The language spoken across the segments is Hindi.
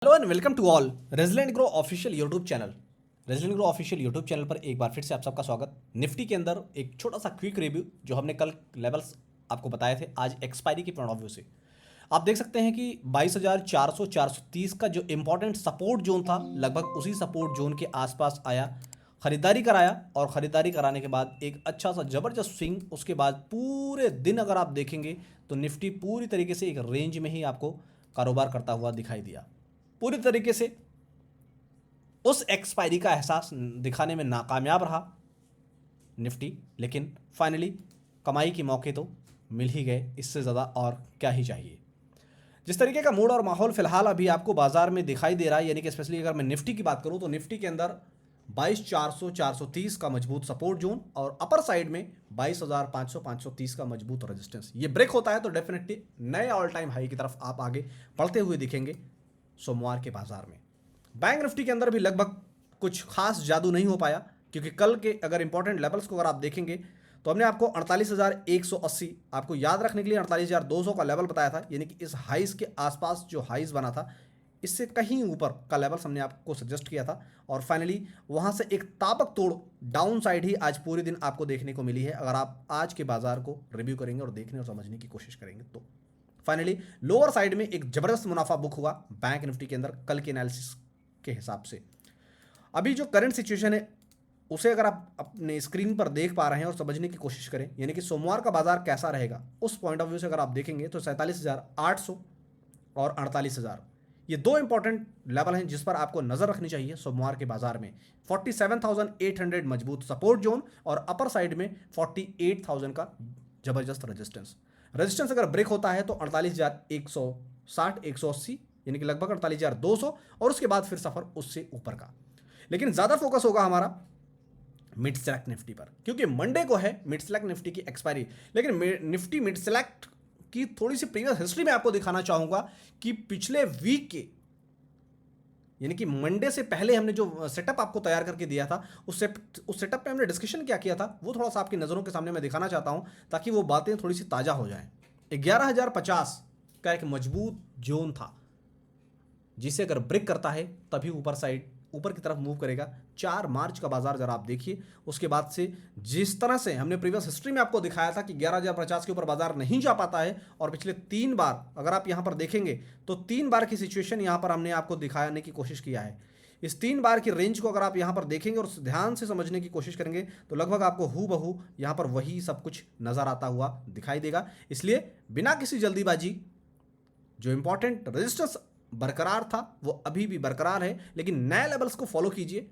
Hello and welcome to all resident grow official YouTube channel. Resident grow official YouTube channel पर एक बार फिर से आप सबका स्वागत। निफ्टी के अंदर एक छोटा सा क्विक रिव्यू जो हमने कल लेवल्स आपको बताए थे, आज एक्सपायरी के पॉइंट ऑफ व्यू से आप देख सकते हैं कि 22,400 430 का जो इंपॉर्टेंट सपोर्ट जोन था, लगभग उसी सपोर्ट जोन के आसपास आया, खरीदारी कराया और ख़रीदारी कराने के बाद एक अच्छा सा ज़बरदस्त स्विंग। उसके बाद पूरे दिन अगर आप देखेंगे तो निफ्टी पूरी तरीके से एक रेंज में ही आपको कारोबार करता हुआ दिखाई दिया। पूरी तरीके से उस एक्सपायरी का एहसास दिखाने में नाकामयाब रहा निफ्टी, लेकिन फाइनली कमाई के मौके तो मिल ही गए। इससे ज़्यादा और क्या ही चाहिए। जिस तरीके का मूड और माहौल फिलहाल अभी आपको बाजार में दिखाई दे रहा है, यानी कि स्पेशली अगर मैं निफ्टी की बात करूं तो निफ्टी के अंदर 22,400 430 का मजबूत सपोर्ट जोन और अपर साइड में 22,500 530 का मजबूत रेजिस्टेंस। ये ब्रेक होता है तो डेफिनेटली नए ऑल टाइम हाई की तरफ आप आगे बढ़ते हुए दिखेंगे। सोमवार के बाजार में बैंक निफ्टी के अंदर भी लगभग कुछ खास जादू नहीं हो पाया, क्योंकि कल के अगर इंपॉर्टेंट लेवल्स को अगर आप देखेंगे तो हमने आपको 48,180 आपको याद रखने के लिए 48,200 का लेवल बताया था, यानी कि इस हाइस के आसपास जो हाइस बना था इससे कहीं ऊपर का लेवल्स हमने आपको सजेस्ट किया था। और फाइनली वहां से एक ताबक तोड़ डाउन साइड ही आज पूरे दिन आपको देखने को मिली है। अगर आप आज के बाजार को रिव्यू करेंगे और देखने और समझने की कोशिश करेंगे तो फाइनली लोअर साइड में एक जबरदस्त मुनाफा बुक हुआ बैंक निफ्टी के अंदर कल के एनालिसिस के हिसाब से। अभी जो करंट सिचुएशन है उसे अगर आप अपने स्क्रीन पर देख पा रहे हैं और समझने की कोशिश करें, यानी कि सोमवार का बाजार कैसा रहेगा उस पॉइंट ऑफ व्यू से अगर आप देखेंगे तो 47,800 और 48,000 ये दो इंपॉर्टेंट लेवल हैं जिस पर आपको नजर रखनी चाहिए सोमवार के बाजार में। 47,800 मजबूत सपोर्ट जोन और अपर साइड में 48,000 का जबरदस्त रेजिस्टेंस अगर ब्रेक होता है तो 48,160 180 यानी कि लगभग 48,200 और उसके बाद फिर सफर उससे ऊपर का। लेकिन ज्यादा फोकस होगा हमारा मिड सेलेक्ट निफ्टी पर, क्योंकि मंडे को है मिड सेलेक्ट निफ्टी की एक्सपायरी। लेकिन निफ्टी मिड सेलेक्ट की थोड़ी सी प्रीवियस हिस्ट्री में आपको दिखाना चाहूंगा कि पिछले वीक के यानी कि मंडे से पहले हमने जो सेटअप आपको तैयार करके दिया था उस सेटअप पे हमने डिस्कशन क्या किया था वो थोड़ा सा आपकी नज़रों के सामने मैं दिखाना चाहता हूं, ताकि वो बातें थोड़ी सी ताज़ा हो जाएं। 11,050 का एक मजबूत जोन था जिसे अगर ब्रेक करता है तभी ऊपर की तरफ मूव करेगा। 4 मार्च का बाजार जरा आप देखिए, उसके बाद से जिस तरह से हमने प्रीवियस हिस्ट्री में आपको दिखाया था कि 11,050 के ऊपर बाजार नहीं जा पाता है, और पिछले 3 बार अगर आप यहां पर देखेंगे तो 3 बार की सिचुएशन यहां पर हमने आपको दिखाने की कोशिश किया है। इस 3 बार की रेंज को अगर आप यहां पर देखेंगे और ध्यान से समझने की कोशिश करेंगे तो लगभग आपको हूबहू यहां पर वही सब कुछ नजर आता हुआ दिखाई देगा। इसलिए बिना किसी जल्दीबाजी जो इंपॉर्टेंट रेजिस्टेंस बरकरार था वो अभी भी बरकरार है, लेकिन नए लेवल्स को फॉलो कीजिए।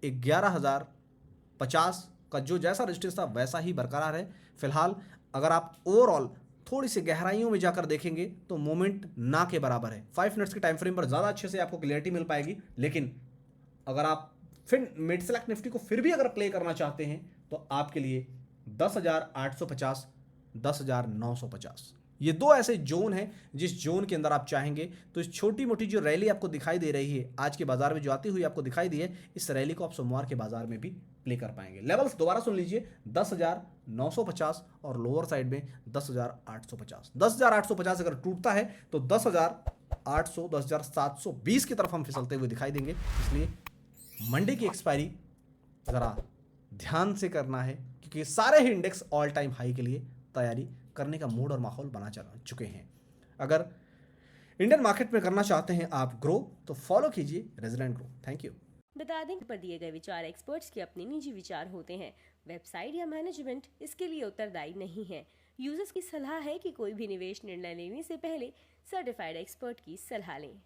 11,050 का जो जैसा रेजिस्टेंस था वैसा ही बरकरार है फिलहाल। अगर आप ओवरऑल थोड़ी सी गहराइयों में जाकर देखेंगे तो मोमेंट ना के बराबर है। 5 मिनट्स के टाइम फ्रेम पर ज़्यादा अच्छे से आपको क्लियरिटी मिल पाएगी। लेकिन अगर आप फिर मिड सेलेक्ट निफ्टी को फिर भी अगर प्ले करना चाहते हैं तो आपके लिए 10,850 10,950 ये दो ऐसे जोन हैं जिस जोन के अंदर आप चाहेंगे तो इस छोटी मोटी जो रैली आपको दिखाई दे रही है आज के बाजार में जो आती हुई आपको दिखाई दी है, इस रैली को आप सोमवार के बाजार में भी प्ले कर पाएंगे। लेवल्स दोबारा सुन लीजिए, 10,950 और लोअर साइड में 10,850। 10,850 अगर टूटता है तो 10,800 10,720 की तरफ हम फिसलते हुए दिखाई देंगे। इसलिए मंडे की एक्सपायरी ज़रा ध्यान से करना है, क्योंकि सारे ही इंडेक्स ऑल टाइम हाई के लिए तैयारी करने का मूड और माहौल बना चुके हैं। अगर इंडियन मार्केट में करना चाहते हैं आप ग्रो तो फॉलो कीजिए रेजिडेंट ग्रो। Thank you. बता दें पर दिए गए विचार एक्सपर्ट्स के अपने निजी विचार होते हैं। वेबसाइट या मैनेजमेंट इसके लिए उत्तरदायी नहीं है। यूजर्स की सलाह है कि कोई भी निवेश निर्णय लेने से पहले सर्टिफाइड एक्सपर्ट की सलाह लें।